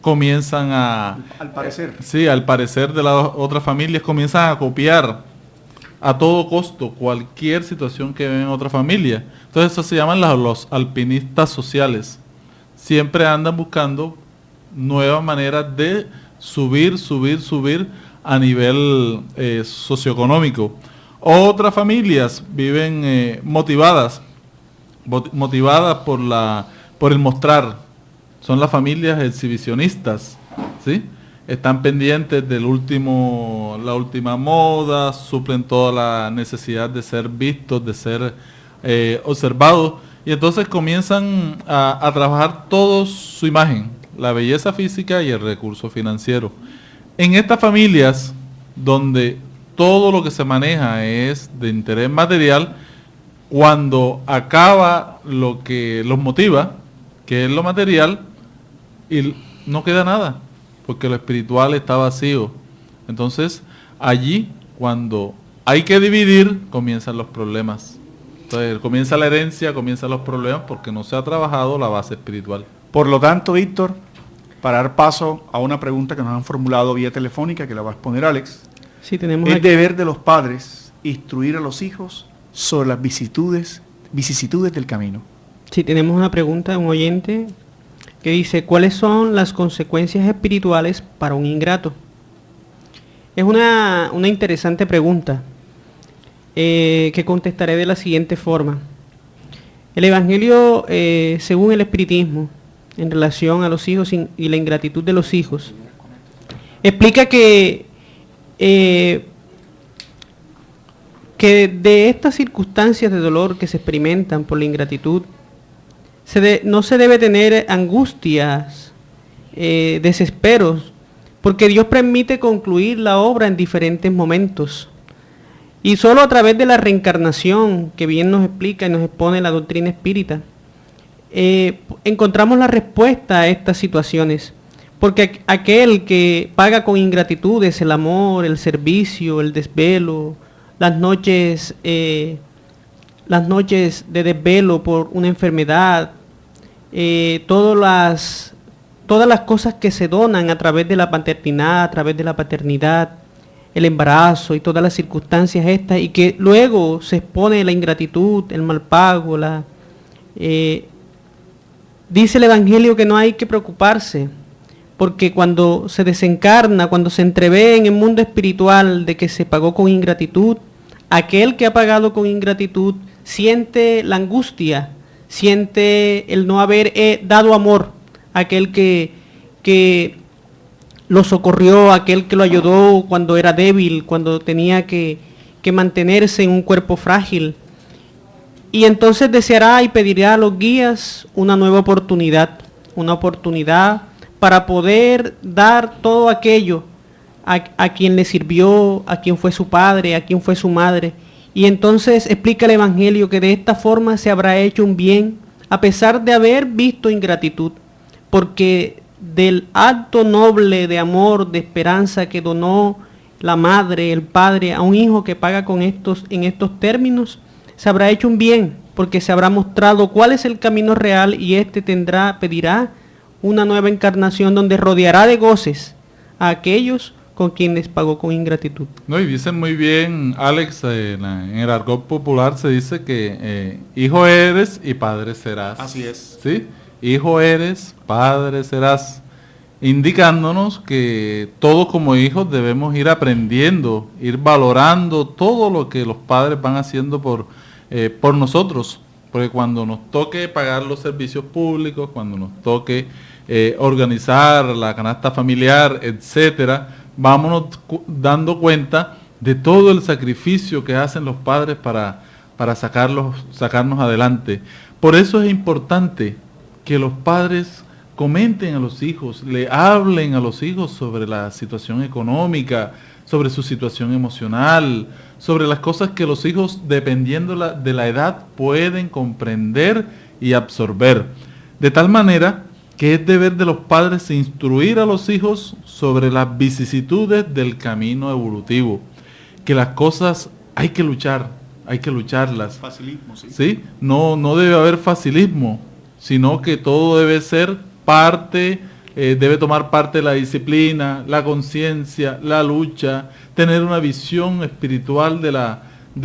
comienzan al parecer. Sí, al parecer de las otras familias, comienzan a copiar a todo costo cualquier situación que ven en otra familia. Entonces eso se llaman los alpinistas sociales. Siempre andan buscando nuevas maneras de subir a nivel socioeconómico. Otras familias viven motivadas por el mostrar, son las familias exhibicionistas, ¿sí? Están pendientes la última moda, suplen toda la necesidad de ser vistos, de ser observados, y entonces comienzan a trabajar todos su imagen, la belleza física y el recurso financiero. En estas familias donde todo lo que se maneja es de interés material, cuando acaba lo que los motiva, que es lo material, y no queda nada, porque lo espiritual está vacío. Entonces, allí, cuando hay que dividir, comienzan los problemas. Entonces, comienza la herencia, comienzan los problemas, porque no se ha trabajado la base espiritual. Por lo tanto, Víctor, para dar paso a una pregunta que nos han formulado vía telefónica, que la va a exponer Alex, Sí, tenemos es aquí. deber de los padres instruir a los hijos sobre las vicisitudes del camino. Sí, tenemos una pregunta de un oyente que dice, ¿cuáles son las consecuencias espirituales para un ingrato? Es una interesante pregunta que contestaré de la siguiente forma. El Evangelio, según el Espiritismo, en relación a los hijos y la ingratitud de los hijos, explica que de estas circunstancias de dolor que se experimentan por la ingratitud, no se debe tener angustias, desesperos, porque Dios permite concluir la obra en diferentes momentos. Y solo a través de la reencarnación, que bien nos explica y nos expone la doctrina espírita, encontramos la respuesta a estas situaciones. Porque aquel que paga con ingratitudes el amor, el servicio, el desvelo, las noches de desvelo por una enfermedad, todas las cosas que se donan a través de la paternidad, a través de la paternidad, el embarazo y todas las circunstancias estas, y que luego se expone la ingratitud, el mal pago, dice el Evangelio que no hay que preocuparse, porque cuando se desencarna, cuando se entrevé en el mundo espiritual de que se pagó con ingratitud, aquel que ha pagado con ingratitud siente la angustia, siente el no haber dado amor a aquel que lo socorrió, aquel que lo ayudó cuando era débil, cuando tenía que mantenerse en un cuerpo frágil. Y entonces deseará y pedirá a los guías una nueva oportunidad para poder dar todo aquello a quien le sirvió, a quien fue su padre, a quien fue su madre. Y entonces explica el Evangelio que de esta forma se habrá hecho un bien, a pesar de haber visto ingratitud, porque del acto noble de amor, de esperanza que donó la madre, el padre, a un hijo que paga en estos términos, se habrá hecho un bien, porque se habrá mostrado cuál es el camino real, y pedirá una nueva encarnación donde rodeará de goces a aquellos con quienes pagó con ingratitud. No, y dicen muy bien, Alex, en el argot popular se dice que hijo eres y padre serás. Así es. ¿Sí? Hijo eres, padre serás, indicándonos que todos como hijos debemos ir aprendiendo, ir valorando todo lo que los padres van haciendo por nosotros, porque cuando nos toque pagar los servicios públicos, cuando nos toque organizar la canasta familiar, etcétera, vámonos dando cuenta de todo el sacrificio que hacen los padres para sacarnos adelante. Por eso es importante que los padres comenten a los hijos, le hablen a los hijos sobre la situación económica, sobre su situación emocional, sobre las cosas que los hijos, dependiendo de la edad, pueden comprender y absorber. De tal manera que es deber de los padres instruir a los hijos sobre las vicisitudes del camino evolutivo, que las cosas hay que lucharlas. Facilismo, sí. ¿Sí? No debe haber facilismo, sino que todo debe ser parte, debe tomar parte de la disciplina, la conciencia, la lucha, tener una visión espiritual de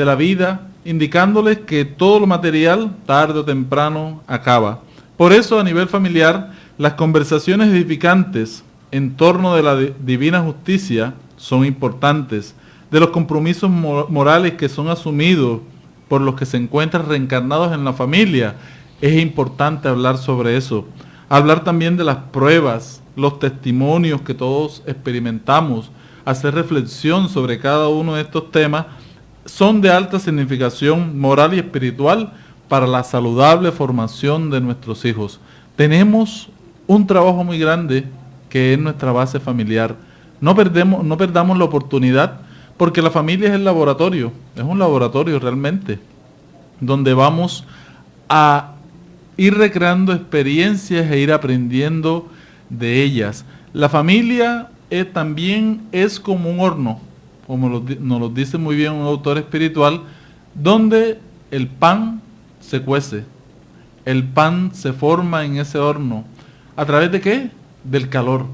la vida, indicándoles que todo lo material, tarde o temprano, acaba. Por eso, a nivel familiar, las conversaciones edificantes en torno de la divina justicia son importantes, de los compromisos morales que son asumidos por los que se encuentran reencarnados en la familia. Es importante hablar sobre eso. hablar también de las pruebas, los testimonios que todos experimentamos, hacer reflexión sobre cada uno de estos temas, son de alta significación moral y espiritual para la saludable formación de nuestros hijos. Tenemos un trabajo muy grande que es nuestra base familiar. No perdamos la oportunidad, porque la familia es el laboratorio, es un laboratorio realmente, donde vamos a ir recreando experiencias e ir aprendiendo de ellas. La familia también es como un horno, como nos lo dice muy bien un autor espiritual, donde el pan se cuece, el pan se forma en ese horno. ¿A través de qué? Del calor,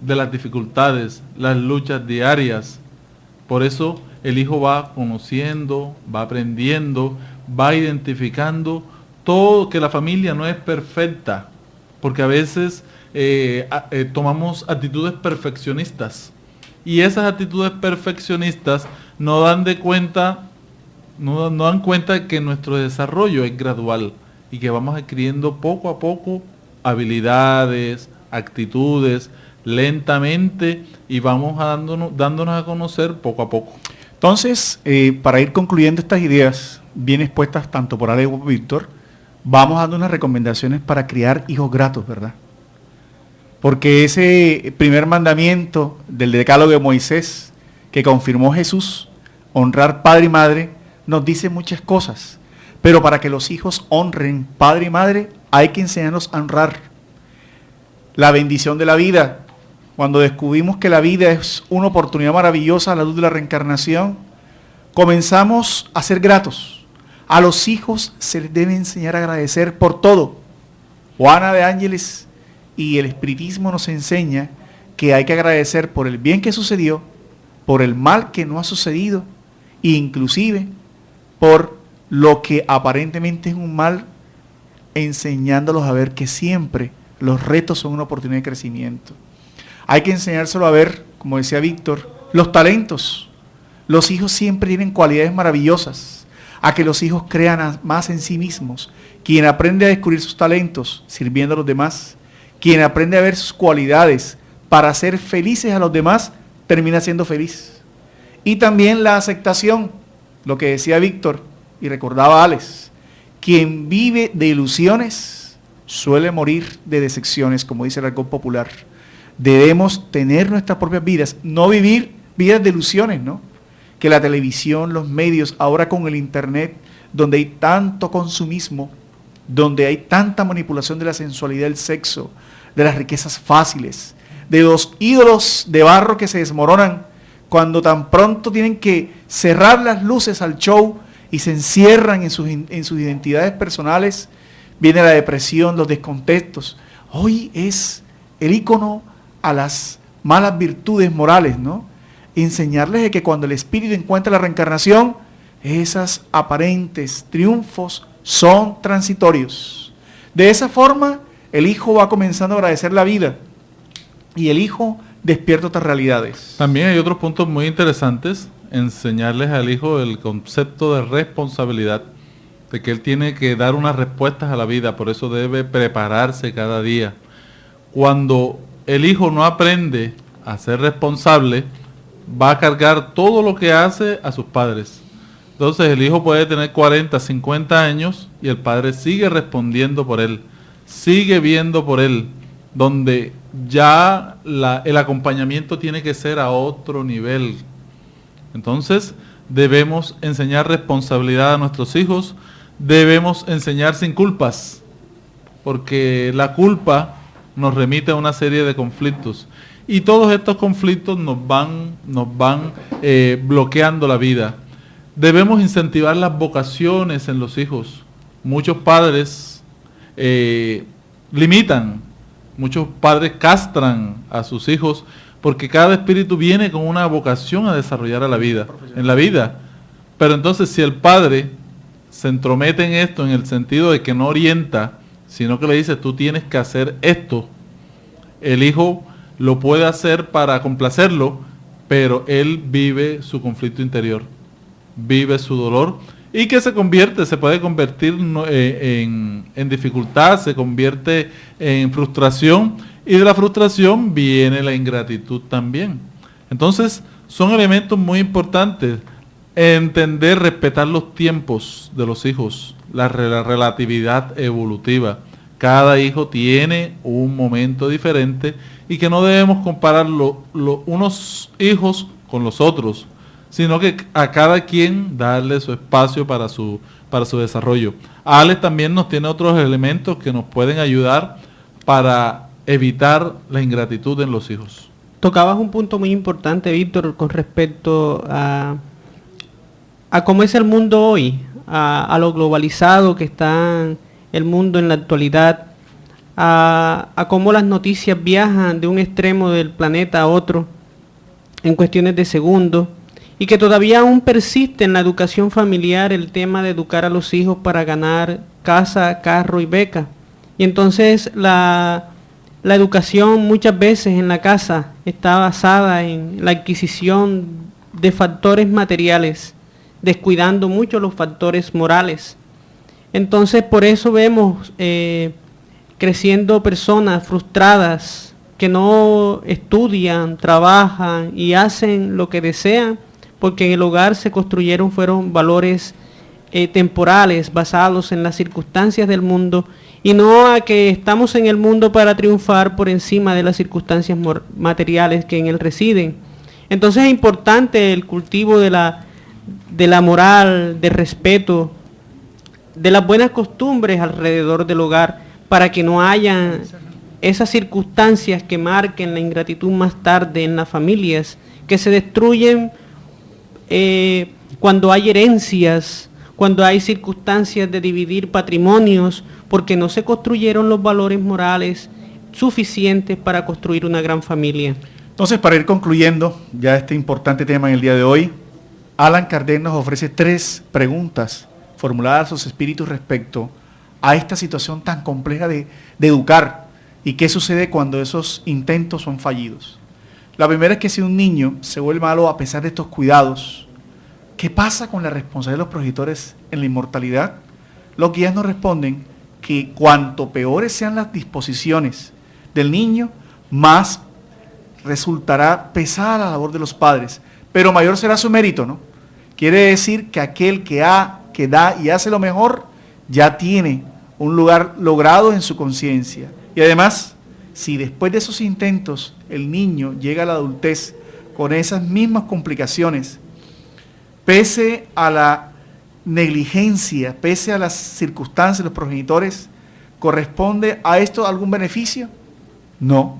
de las dificultades, las luchas diarias. Por eso el hijo va conociendo, va aprendiendo, va identificando todo, que la familia no es perfecta, porque a veces tomamos actitudes perfeccionistas, y esas actitudes perfeccionistas no dan cuenta de que nuestro desarrollo es gradual y que vamos adquiriendo poco a poco habilidades, actitudes, lentamente, y vamos dándonos a conocer poco a poco. Entonces, para ir concluyendo estas ideas bien expuestas tanto por Ale como por Víctor, vamos dando unas recomendaciones para criar hijos gratos, ¿verdad? Porque ese primer mandamiento del decálogo de Moisés que confirmó Jesús, honrar padre y madre, nos dice muchas cosas. Pero para que los hijos honren padre y madre, hay que enseñarlos a honrar. La bendición de la vida. Cuando descubrimos que la vida es una oportunidad maravillosa a la luz de la reencarnación, comenzamos a ser gratos. A los hijos se les debe enseñar a agradecer por todo. Juana de Ángeles y el espiritismo nos enseña que hay que agradecer por el bien que sucedió, por el mal que no ha sucedido, e inclusive por lo que aparentemente es un mal, enseñándolos a ver que siempre los retos son una oportunidad de crecimiento. Hay que enseñárselo a ver, como decía Víctor, los talentos. Los hijos siempre tienen cualidades maravillosas, a que los hijos crean más en sí mismos. Quien aprende a descubrir sus talentos sirviendo a los demás, quien aprende a ver sus cualidades para hacer felices a los demás, termina siendo feliz. Y también la aceptación, lo que decía Víctor y recordaba Alex, quien vive de ilusiones suele morir de decepciones, como dice el argot popular. Debemos tener nuestras propias vidas, no vivir vidas de ilusiones, ¿no? Que la televisión, los medios, ahora con el internet, donde hay tanto consumismo, donde hay tanta manipulación de la sensualidad del sexo, de las riquezas fáciles, de los ídolos de barro que se desmoronan cuando tan pronto tienen que cerrar las luces al show y se encierran en sus identidades personales, viene la depresión, los descontentos. Hoy es el ícono a las malas virtudes morales, ¿no? Enseñarles de que cuando el espíritu encuentra la reencarnación, esas aparentes triunfos son transitorios. De esa forma, el hijo va comenzando a agradecer la vida y el hijo despierta otras realidades. También hay otros puntos muy interesantes, enseñarles al hijo el concepto de responsabilidad, de que él tiene que dar unas respuestas a la vida, por eso debe prepararse cada día. Cuando el hijo no aprende a ser responsable, va a cargar todo lo que hace a sus padres. Entonces el hijo puede tener 40, 50 años y el padre sigue respondiendo por él, sigue viendo por él, donde ya el acompañamiento tiene que ser a otro nivel. Entonces debemos enseñar responsabilidad a nuestros hijos, debemos enseñar sin culpas, porque la culpa nos remite a una serie de conflictos. Y todos estos conflictos nos van bloqueando la vida. Debemos incentivar las vocaciones en los hijos. Muchos padres limitan, muchos padres castran a sus hijos porque cada espíritu viene con una vocación a desarrollar en la vida. Pero entonces si el padre se entromete en esto en el sentido de que no orienta, sino que le dice tú tienes que hacer esto, el hijo lo puede hacer para complacerlo, pero él vive su conflicto interior, vive su dolor y que se puede convertir en dificultad, se convierte en frustración, y de la frustración viene la ingratitud también. Entonces, son elementos muy importantes. Entender, respetar los tiempos de los hijos, la relatividad evolutiva. Cada hijo tiene un momento diferente y que no debemos comparar unos hijos con los otros, sino que a cada quien darle su espacio para su desarrollo. Alex también nos tiene otros elementos que nos pueden ayudar para evitar la ingratitud en los hijos. Tocabas un punto muy importante, Víctor, con respecto a cómo es el mundo hoy, a lo globalizado que está el mundo en la actualidad, a cómo las noticias viajan de un extremo del planeta a otro en cuestiones de segundos, y que todavía aún persiste en la educación familiar el tema de educar a los hijos para ganar casa, carro y beca. Y entonces la educación muchas veces en la casa está basada en la adquisición de factores materiales, descuidando mucho los factores morales. Entonces por eso vemos creciendo personas frustradas que no estudian, trabajan y hacen lo que desean, porque en el hogar fueron valores temporales basados en las circunstancias del mundo, y no a que estamos en el mundo para triunfar por encima de las circunstancias materiales que en él residen. Entonces es importante el cultivo de la moral, de respeto, de las buenas costumbres alrededor del hogar, para que no haya esas circunstancias que marquen la ingratitud más tarde en las familias, que se destruyen cuando hay herencias, cuando hay circunstancias de dividir patrimonios, porque no se construyeron los valores morales suficientes para construir una gran familia. Entonces, para ir concluyendo ya este importante tema en el día de hoy, Allan Kardec nos ofrece 3 preguntas formuladas a sus espíritus respecto a esta situación tan compleja de educar y qué sucede cuando esos intentos son fallidos. La primera es que si un niño se vuelve malo a pesar de estos cuidados, ¿qué pasa con la responsabilidad de los progenitores en la inmortalidad? Los guías nos responden que cuanto peores sean las disposiciones del niño, más resultará pesada la labor de los padres, pero mayor será su mérito, ¿no? Quiere decir que aquel que da y hace lo mejor, ya tiene un lugar logrado en su conciencia. Y además, si después de esos intentos el niño llega a la adultez con esas mismas complicaciones, pese a la negligencia, pese a las circunstancias de los progenitores, ¿corresponde a esto algún beneficio? No,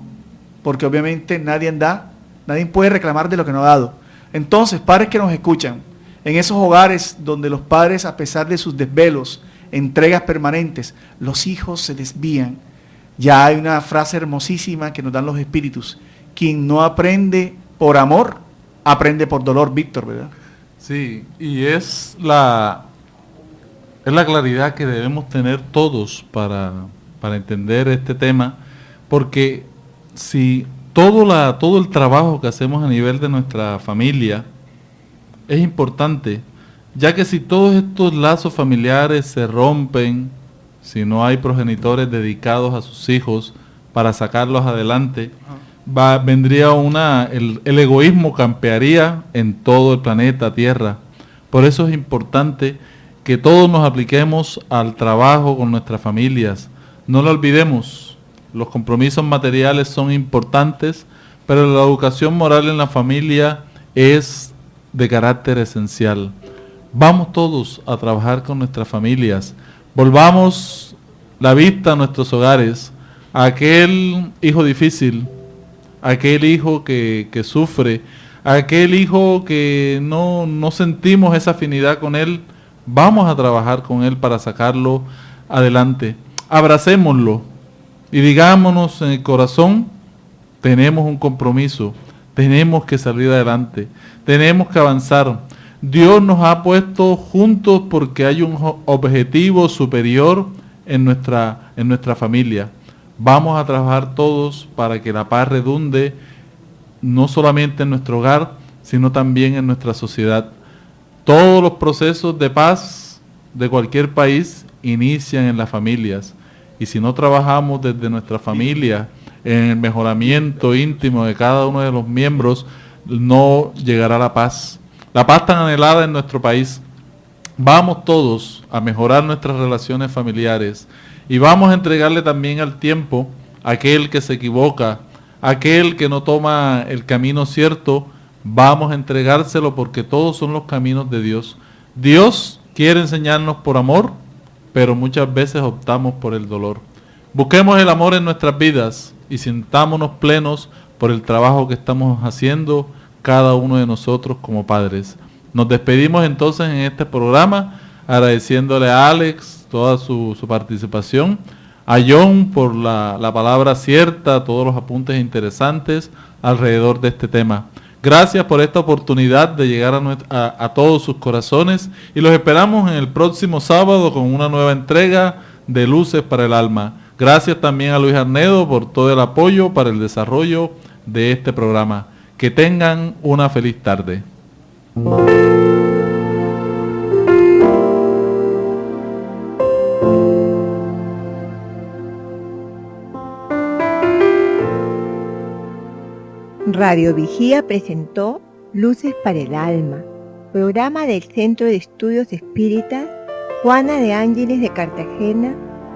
porque obviamente nadie puede reclamar de lo que no ha dado. Entonces, padres que nos escuchan, en esos hogares donde los padres, a pesar de sus desvelos, entregas permanentes, los hijos se desvían, ya hay una frase hermosísima que nos dan los espíritus: quien no aprende por amor, aprende por dolor, Víctor, ¿verdad? Sí, y es la claridad que debemos tener todos para entender este tema, porque si todo el trabajo que hacemos a nivel de nuestra familia es importante, ya que si todos estos lazos familiares se rompen, si no hay progenitores dedicados a sus hijos para sacarlos adelante, vendría el egoísmo campearía en todo el planeta Tierra. Por eso es importante que todos nos apliquemos al trabajo con nuestras familias. No lo olvidemos, los compromisos materiales son importantes, pero la educación moral en la familia es de carácter esencial. Vamos todos a trabajar con nuestras familias. Volvamos la vista a nuestros hogares, a aquel hijo difícil, a aquel hijo que sufre, a aquel hijo que no sentimos esa afinidad con él. Vamos a trabajar con él para sacarlo adelante. Abracémoslo y digámonos en el corazón: tenemos un compromiso, tenemos que salir adelante, tenemos que avanzar. Dios nos ha puesto juntos porque hay un objetivo superior en nuestra familia. Vamos a trabajar todos para que la paz redunde no solamente en nuestro hogar, sino también en nuestra sociedad. Todos los procesos de paz de cualquier país inician en las familias. Y si no trabajamos desde nuestra familia en el mejoramiento íntimo de cada uno de los miembros, no llegará la paz. La paz tan anhelada en nuestro país. Vamos todos a mejorar nuestras relaciones familiares y vamos a entregarle también al tiempo a aquel que se equivoca, aquel que no toma el camino cierto, vamos a entregárselo porque todos son los caminos de Dios. Dios quiere enseñarnos por amor, pero muchas veces optamos por el dolor. Busquemos el amor en nuestras vidas y sintámonos plenos por el trabajo que estamos haciendo cada uno de nosotros como padres. Nos despedimos entonces en este programa agradeciéndole a Alex toda su participación, a John por la palabra cierta, todos los apuntes interesantes alrededor de este tema. Gracias por esta oportunidad de llegar a todos sus corazones y los esperamos en el próximo sábado con una nueva entrega de Luces para el Alma. Gracias también a Luis Arnedo por todo el apoyo para el desarrollo de este programa. Que tengan una feliz tarde. Radio Vigía presentó Luces para el Alma, programa del Centro de Estudios Espíritas Juana de Ángeles de Cartagena,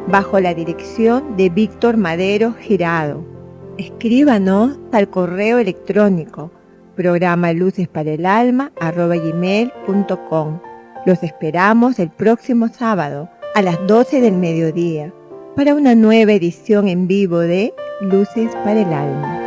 bajo la dirección de Víctor Madero Girado. Escríbanos al correo electrónico programalucesparaalalma@gmail.com. Los esperamos el próximo sábado a las 12 del mediodía para una nueva edición en vivo de Luces para el Alma.